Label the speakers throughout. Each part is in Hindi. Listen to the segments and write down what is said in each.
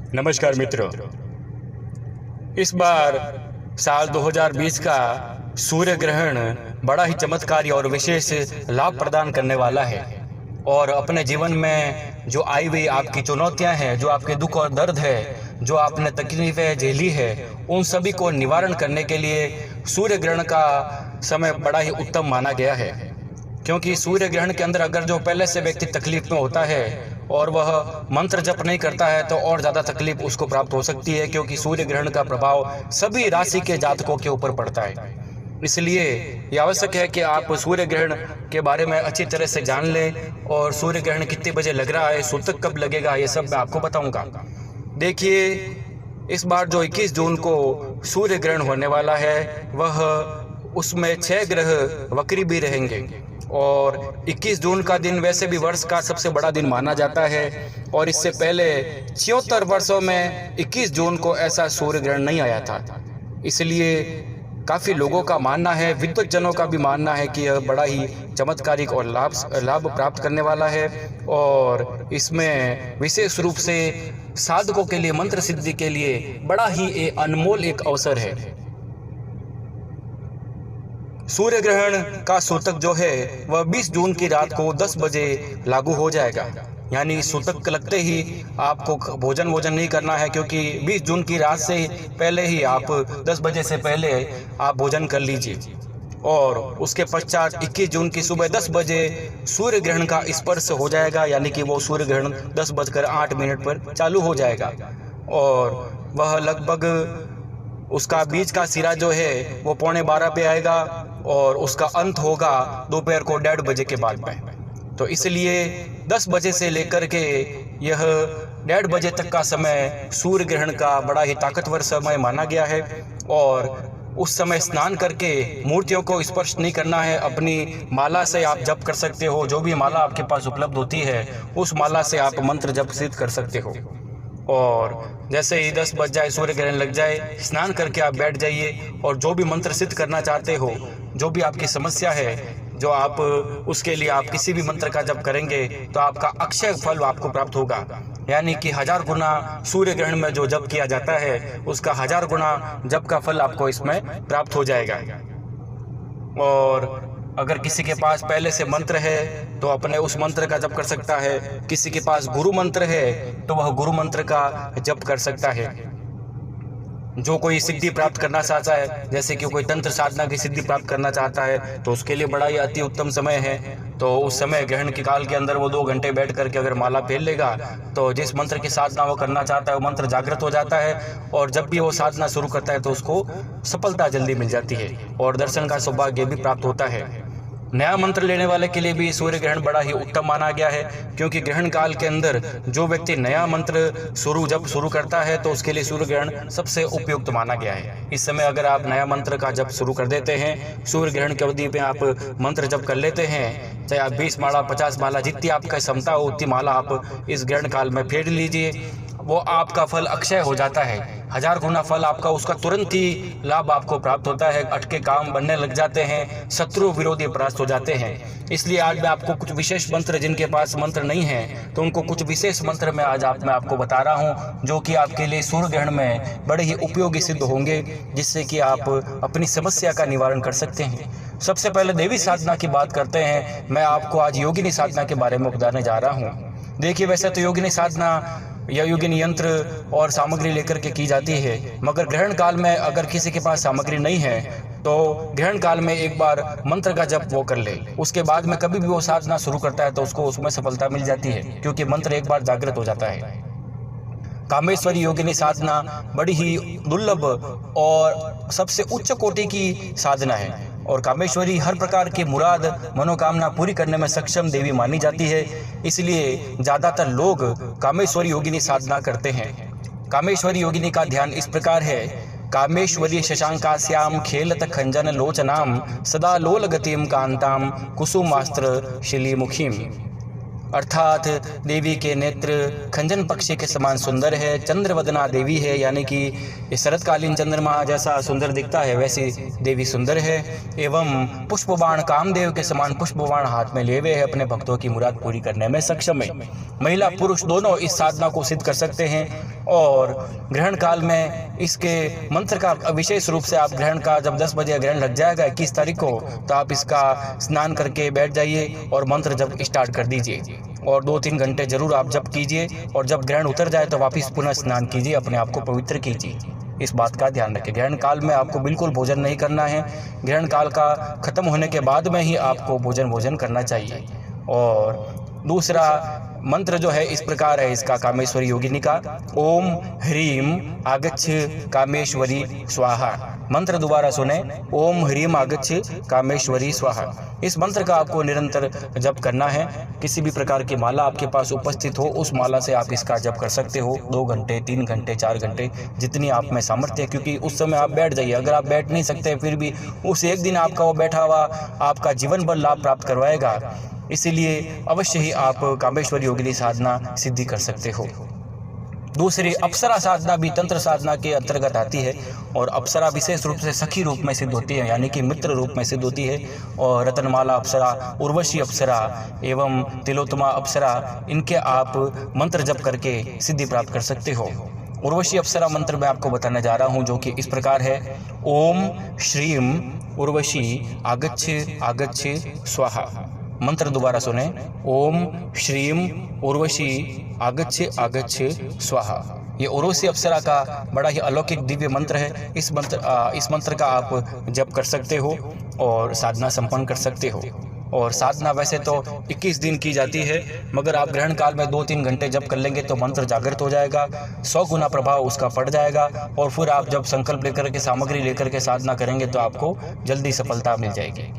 Speaker 1: नमस्कार मित्रों, इस बार साल 2020 का सूर्य ग्रहण बड़ा ही चमत्कारी और विशेष लाभ प्रदान करने वाला है। और अपने जीवन में जो आई हुई आपकी चुनौतियां हैं, जो आपके दुख और दर्द है, जो आपने तकलीफें झेली है, उन सभी को निवारण करने के लिए सूर्य ग्रहण का समय बड़ा ही उत्तम माना गया है। क्योंकि सूर्य ग्रहण के अंदर अगर जो पहले से व्यक्ति तकलीफ में होता है और वह मंत्र जप नहीं करता है तो और ज़्यादा तकलीफ उसको प्राप्त हो सकती है, क्योंकि सूर्य ग्रहण का प्रभाव सभी राशि के जातकों के ऊपर पड़ता है। इसलिए यह आवश्यक है कि आप सूर्य ग्रहण के बारे में अच्छी तरह से जान लें, और सूर्य ग्रहण कितने बजे लग रहा है, सूतक कब लगेगा, ये सब मैं आपको बताऊंगा। देखिए, इस बार जो 21 जून को सूर्य ग्रहण होने वाला है, वह उसमें 6 ग्रह वक्री भी रहेंगे। और 21 जून का दिन वैसे भी वर्ष का सबसे बड़ा दिन माना जाता है, और इससे पहले 76 वर्षों में 21 जून को ऐसा सूर्य ग्रहण नहीं आया था। इसलिए काफ़ी लोगों का मानना है, विद्वज्जनों का भी मानना है कि यह बड़ा ही चमत्कारिक और लाभ प्राप्त करने वाला है। और इसमें विशेष रूप से साधकों के लिए, मंत्र सिद्धि के लिए बड़ा ही अनमोल एक अवसर है। सूर्य ग्रहण का सूतक जो है वह 20 जून की रात को 10 बजे लागू हो जाएगा। यानी सूतक लगते ही आपको भोजन नहीं करना है, क्योंकि 20 जून की रात से पहले ही आप 10 बजे से पहले आप भोजन कर लीजिए। और उसके पश्चात 21 जून की सुबह 10 बजे सूर्य ग्रहण का स्पर्श हो जाएगा, यानी कि वो सूर्य ग्रहण 10:08 पर चालू हो जाएगा। और वह लगभग उसका बीच का सिरा जो है वो 11:15 पे आएगा, और उसका अंत होगा दोपहर को 1:30 बजे के बाद में। तो इसलिए 10 बजे से लेकर के यह 1:30 बजे तक का समय सूर्य ग्रहण का बड़ा ही ताकतवर समय माना गया है। और उस समय स्नान करके मूर्तियों को स्पर्श नहीं करना है। अपनी माला से आप जप कर सकते हो, जो भी माला आपके पास उपलब्ध होती है उस माला से आप मंत्र जप सिद्ध कर सकते हो। और जैसे ही 10 बज जाए, सूर्य ग्रहण लग जाए, स्नान करके आप बैठ जाइए, और जो भी मंत्र सिद्ध करना चाहते हो, जो भी आपकी समस्या है, जो आप उसके लिए आप किसी भी मंत्र का जप करेंगे तो आपका अक्षय फल आपको प्राप्त होगा। यानी कि 1000 गुना सूर्य ग्रहण में जो जप किया जाता है उसका 1000 गुना जप का फल आपको इसमें प्राप्त हो जाएगा। और अगर किसी के पास पहले से मंत्र है तो अपने उस मंत्र का जप कर सकता है। किसी के पास गुरु मंत्र है तो वह गुरु मंत्र का जप कर सकता है। जो कोई सिद्धि प्राप्त करना चाहता है, जैसे कि कोई तंत्र साधना की सिद्धि प्राप्त करना चाहता है, तो उसके लिए बड़ा ही अति उत्तम समय है। तो उस समय ग्रहण के काल के अंदर वो 2 घंटे बैठ करके अगर माला फेर लेगा तो जिस मंत्र की साधना वो करना चाहता है वो मंत्र जागृत हो जाता है, और जब भी वो साधना शुरू करता है तो उसको सफलता जल्दी मिल जाती है और दर्शन का सौभाग्य भी प्राप्त होता है। नया मंत्र लेने वाले के लिए भी सूर्य ग्रहण बड़ा ही उत्तम माना गया है, क्योंकि ग्रहण काल के अंदर जो व्यक्ति नया मंत्र जब शुरू करता है तो उसके लिए सूर्य ग्रहण सबसे उपयुक्त माना गया है। इस समय अगर आप नया मंत्र का जप शुरू कर देते हैं, सूर्य ग्रहण की अवधि में आप मंत्र जप कर लेते हैं, चाहे आप 20 माला 50 माला जितनी आपका क्षमता हो उतनी माला आप इस ग्रहण काल में फेर लीजिए, वो आपका फल अक्षय हो जाता है। 1000 गुना फल आपका उसका तुरंत ही लाभ आपको प्राप्त होता है। अटके काम बनने लग जाते हैं, शत्रु विरोधी परास्त हो जाते हैं। इसलिए आज मैं आपको कुछ विशेष मंत्र, जिनके पास मंत्र नहीं है तो उनको कुछ विशेष मंत्र मैं आपको बता रहा हूं, जो कि आपके लिए सूर्य ग्रहण में बड़े ही उपयोगी सिद्ध होंगे, जिससे कि आप अपनी समस्या का निवारण कर सकते हैं। सबसे पहले देवी साधना की बात करते हैं। मैं आपको आज योगिनी साधना के बारे में बताने जा रहा हूँ। देखिए, वैसे तो योगिनी साधना या योगिनी यंत्र और सामग्री लेकर के की जाती है, मगर ग्रहण काल में अगर किसी के पास सामग्री नहीं है तो ग्रहण काल में एक बार मंत्र का जप वो कर ले, उसके बाद में कभी भी वो साधना शुरू करता है तो उसको उसमें सफलता मिल जाती है, क्योंकि मंत्र एक बार जागृत हो जाता है। कामेश्वरी योगिनी साधना बड़ी ही दुर्लभ और सबसे उच्च कोटि की साधना है, और कामेश्वरी हर प्रकार की मुराद मनोकामना पूरी करने में सक्षम देवी मानी जाती है। इसलिए ज़्यादातर लोग कामेश्वरी योगिनी साधना करते हैं। कामेश्वरी योगिनी का ध्यान इस प्रकार है। कामेश्वरी शशांकास्याम खेलत खंजन लोचनाम सदा लोल गतिम कांताम कुसुमास्त्र शिलीमुखीम। अर्थात देवी के नेत्र खंजन पक्षी के समान सुंदर है। चंद्रवदना देवी है, यानी कि शरतकालीन चंद्रमा जैसा सुंदर दिखता है वैसी देवी सुंदर है। एवं पुष्पबाण कामदेव के समान पुष्पबाण हाथ में लिए हुए है, अपने भक्तों की मुराद पूरी करने में सक्षम है। महिला पुरुष दोनों इस साधना को सिद्ध कर सकते हैं। और ग्रहण काल में इसके मंत्र का विशेष रूप से आप ग्रहण का जब 10 बजे ग्रहण लग जाएगा 21 तारीख को, तो आप इसका स्नान करके बैठ जाइए और मंत्र जब स्टार्ट कर दीजिए और 2-3 घंटे जरूर आप जप कीजिए। और जब ग्रहण उतर जाए तो वापस पुनः स्नान कीजिए, अपने आप को पवित्र कीजिए। इस बात का ध्यान रखें। ग्रहण काल में आपको बिल्कुल भोजन नहीं करना है। ग्रहण काल का खत्म होने के बाद में ही आपको भोजन करना चाहिए। और दूसरा मंत्र जो है इस प्रकार है इसका, कामेश्वरी योगिनी का, ओम ह्रीम आगच्छ कामेश्वरी स्वाहा। मंत्र दोबारा सुने, ओम ह्रीम आगच्छ कामेश्वरी स्वाहा। इस मंत्र का आपको निरंतर जप करना है। किसी भी प्रकार की माला आपके पास उपस्थित हो, उस माला से आप इसका जप कर सकते हो। 2 घंटे, 3 घंटे, 4 घंटे, जितनी आप में सामर्थ्य है, क्योंकि उस समय आप बैठ जाइए। अगर आप बैठ नहीं सकते फिर भी उस एक दिन आपका वो बैठा हुआ आपका जीवन भर लाभ प्राप्त करवाएगा। इसीलिए अवश्य ही आप कामेश्वरी योगिनी साधना सिद्धि कर सकते हो। दूसरी अप्सरा साधना भी तंत्र साधना के अंतर्गत आती है। और अप्सरा विशेष रूप से सखी रूप में सिद्ध होती है, यानी कि मित्र रूप में सिद्ध होती है। और रतनमाला अप्सरा, उर्वशी अप्सरा एवं तिलोत्तमा अप्सरा, इनके आप मंत्र जप करके सिद्धि प्राप्त कर सकते हो। उर्वशी अप्सरा मंत्र मैं आपको बताने जा रहा हूँ, जो कि इस प्रकार है, ओम श्रीम उर्वशी आगच्छ आगच्छ स्वाहा। मंत्र दोबारा सुने, ओम श्रीम उर्वशी आगच्छ आगच्छ स्वाहा। ये उर्वशी अप्सरा का बड़ा ही अलौकिक दिव्य मंत्र है। इस मंत्र का आप जप कर सकते हो और साधना संपन्न कर सकते हो। और साधना वैसे तो 21 दिन की जाती है, मगर आप ग्रहण काल में 2-3 घंटे जप कर लेंगे तो मंत्र जागृत हो जाएगा, 100 गुना प्रभाव उसका पड़ जाएगा। और फिर आप जब संकल्प लेकर के, सामग्री लेकर के साधना करेंगे तो आपको जल्दी सफलता मिल जाएगी।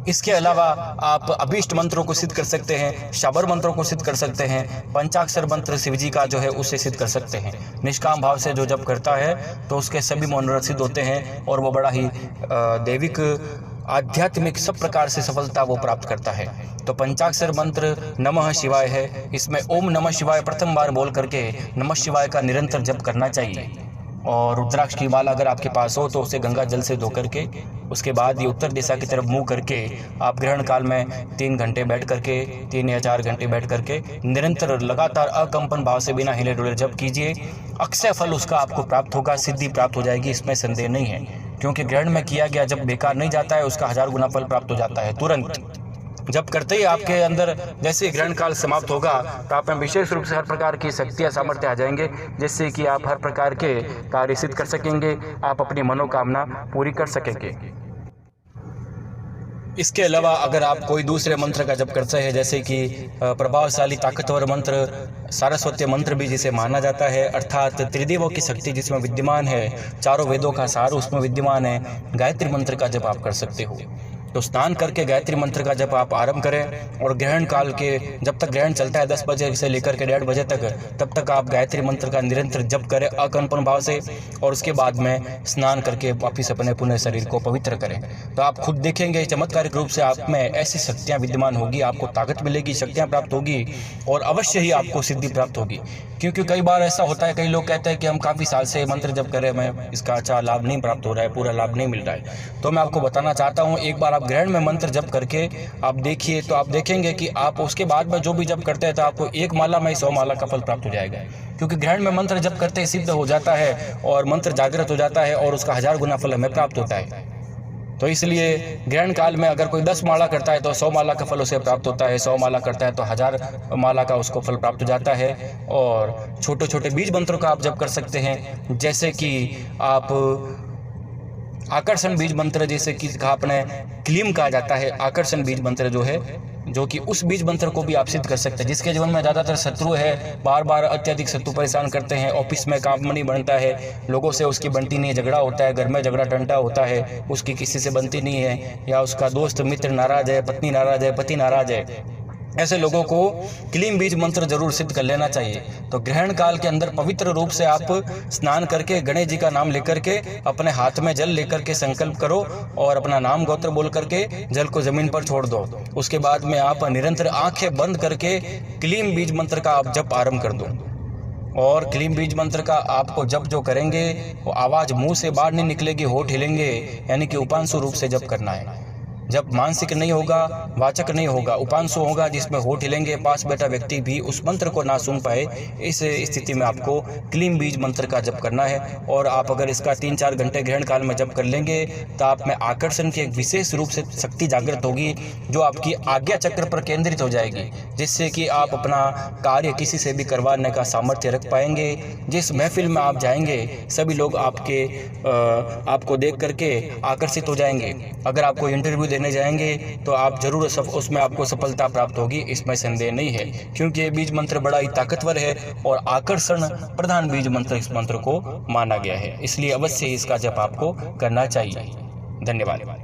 Speaker 1: इसके अलावा आप अभीष्ट मंत्रों को सिद्ध कर सकते हैं, शाबर मंत्रों को सिद्ध कर सकते हैं, पंचाक्षर मंत्र शिव जी का जो है उसे सिद्ध कर सकते हैं। निष्काम भाव से जो जप करता है तो उसके सभी मनोरथ सिद्ध होते हैं और वो बड़ा ही दैविक, आध्यात्मिक सब प्रकार से सफलता वो प्राप्त करता है। तो पंचाक्षर मंत्र नमः शिवाय है। इसमें ओम नमः शिवाय प्रथम बार बोल करके नमः शिवाय का निरंतर जप करना चाहिए। और रुद्राक्ष की माला अगर आपके पास हो तो उसे गंगा जल से धो करके उसके बाद ये उत्तर दिशा की तरफ मुंह करके आप ग्रहण काल में 3 घंटे बैठ करके, 3 या 4 घंटे बैठ करके निरंतर लगातार अकंपन भाव से बिना हिले डुले जप कीजिए। अक्षय फल उसका आपको प्राप्त होगा, सिद्धि प्राप्त हो जाएगी, इसमें संदेह नहीं है। क्योंकि ग्रहण में किया गया जब बेकार नहीं जाता है, उसका 1000 गुना फल प्राप्त हो जाता है तुरंत। जब करते ही आपके अंदर जैसे ग्रहण काल समाप्त होगा तो आप में विशेष रूप से हर प्रकार की शक्तियाँ सामर्थ्य आ जाएंगे, जिससे कि आप हर प्रकार के कार्य सिद्ध कर सकेंगे, आप अपनी मनोकामना पूरी कर सकेंगे। इसके अलावा अगर आप कोई दूसरे मंत्र का जप करते हैं, जैसे कि प्रभावशाली ताकतवर मंत्र सारस्वती मंत्र भी जिसे माना जाता है, अर्थात त्रिदेवों की शक्ति जिसमें विद्यमान है, चारों वेदों का सार उसमें विद्यमान है, गायत्री मंत्र का जप आप कर सकते हो। तो स्नान करके गायत्री मंत्र का जप आप आरंभ करें और ग्रहण काल के जब तक ग्रहण चलता है 10 बजे से लेकर के 1:30 बजे तक, तब तक आप गायत्री मंत्र का निरंतर जप करें अकंपन भाव से। और उसके बाद में स्नान करके वापिस अपने पुनः शरीर को पवित्र करें। तो आप खुद देखेंगे चमत्कारिक रूप से आप में ऐसी शक्तियाँ विद्यमान होगी, आपको ताकत मिलेगी, शक्तियाँ प्राप्त होगी और अवश्य ही आपको सिद्धि प्राप्त होगी। क्योंकि कई बार ऐसा होता है, कई लोग कहते हैं कि हम काफ़ी साल से मंत्र जप करें, हमें इसका अच्छा लाभ नहीं प्राप्त हो रहा है, पूरा लाभ नहीं मिल रहा है। तो मैं आपको बताना चाहता हूँ, एक बार आप ग्रहण में मंत्र जप करके आप देखिए, तो आप देखेंगे कि आप उसके बाद में जो भी जप करते हैं तो आपको 1 माला में 100 माला का फल प्राप्त हो जाएगा। क्योंकि ग्रहण में मंत्र जप करते ही सिद्ध हो जाता है और मंत्र जागृत हो जाता है और उसका 1000 गुना फल हमें प्राप्त होता है। तो इसलिए ग्रहण काल में अगर कोई 10 माला करता है तो 100 माला का फल उसे प्राप्त होता है, 100 माला करता है तो 1000 माला का उसको फल प्राप्त हो जाता है। और छोटे छोटे बीज मंत्रों का आप जप कर सकते हैं, जैसे कि आप आकर्षण बीज मंत्र, जैसे कि आपने क्लीम कहा जाता है, आकर्षण बीज मंत्र जो है, जो कि उस बीज मंत्र को भी आप सिद्ध कर सकते हैं। जिसके जीवन में ज़्यादातर शत्रु है, बार बार अत्यधिक शत्रु परेशान करते हैं, ऑफिस में काम नहीं बनता है, लोगों से उसकी बनती नहीं है, झगड़ा होता है, घर में झगड़ा टंटा होता है, उसकी किसी से बनती नहीं है, या उसका दोस्त मित्र नाराज है, पत्नी नाराज है, पति नाराज है, ऐसे लोगों को क्लीम बीज मंत्र जरूर सिद्ध कर लेना चाहिए। तो ग्रहण काल के अंदर पवित्र रूप से आप स्नान करके गणेश जी का नाम लेकर के अपने हाथ में जल लेकर के संकल्प करो और अपना नाम गोत्र बोल करके जल को जमीन पर छोड़ दो। उसके बाद में आप निरंतर आंखें बंद करके क्लीम बीज मंत्र का आप जप आरंभ कर दो। और क्लीम बीज मंत्र का आपको जप जो करेंगे वो आवाज़ मुंह से बाहर नहीं निकलेगी, होठ हिलेंगे, यानी कि उपांशु रूप से जप करना है। जब मानसिक नहीं होगा, वाचक नहीं होगा, उपांशु होगा जिसमें होठ हिलेंगे, पास बैठा व्यक्ति भी उस मंत्र को ना सुन पाए, इस स्थिति में आपको क्लीम बीज मंत्र का जप करना है। और आप अगर इसका 3-4 घंटे ग्रहण काल में जप कर लेंगे तो आप में आकर्षण की एक विशेष रूप से शक्ति जागृत होगी जो आपकी आज्ञा चक्र पर केंद्रित हो जाएगी, जिससे कि आप अपना कार्य किसी से भी करवाने का सामर्थ्य रख पाएंगे। जिस महफिल में आप जाएंगे सभी लोग आपको देख करके आकर्षित हो जाएंगे। अगर आपको इंटरव्यू देने जाएंगे तो आप जरूर उसमें आपको सफलता प्राप्त होगी, इसमें संदेह नहीं है, क्योंकि ये बीज मंत्र बड़ा ही ताकतवर है और आकर्षण प्रधान बीज मंत्र इस मंत्र को माना गया है। इसलिए अवश्य इसका जप आपको करना चाहिए। धन्यवाद।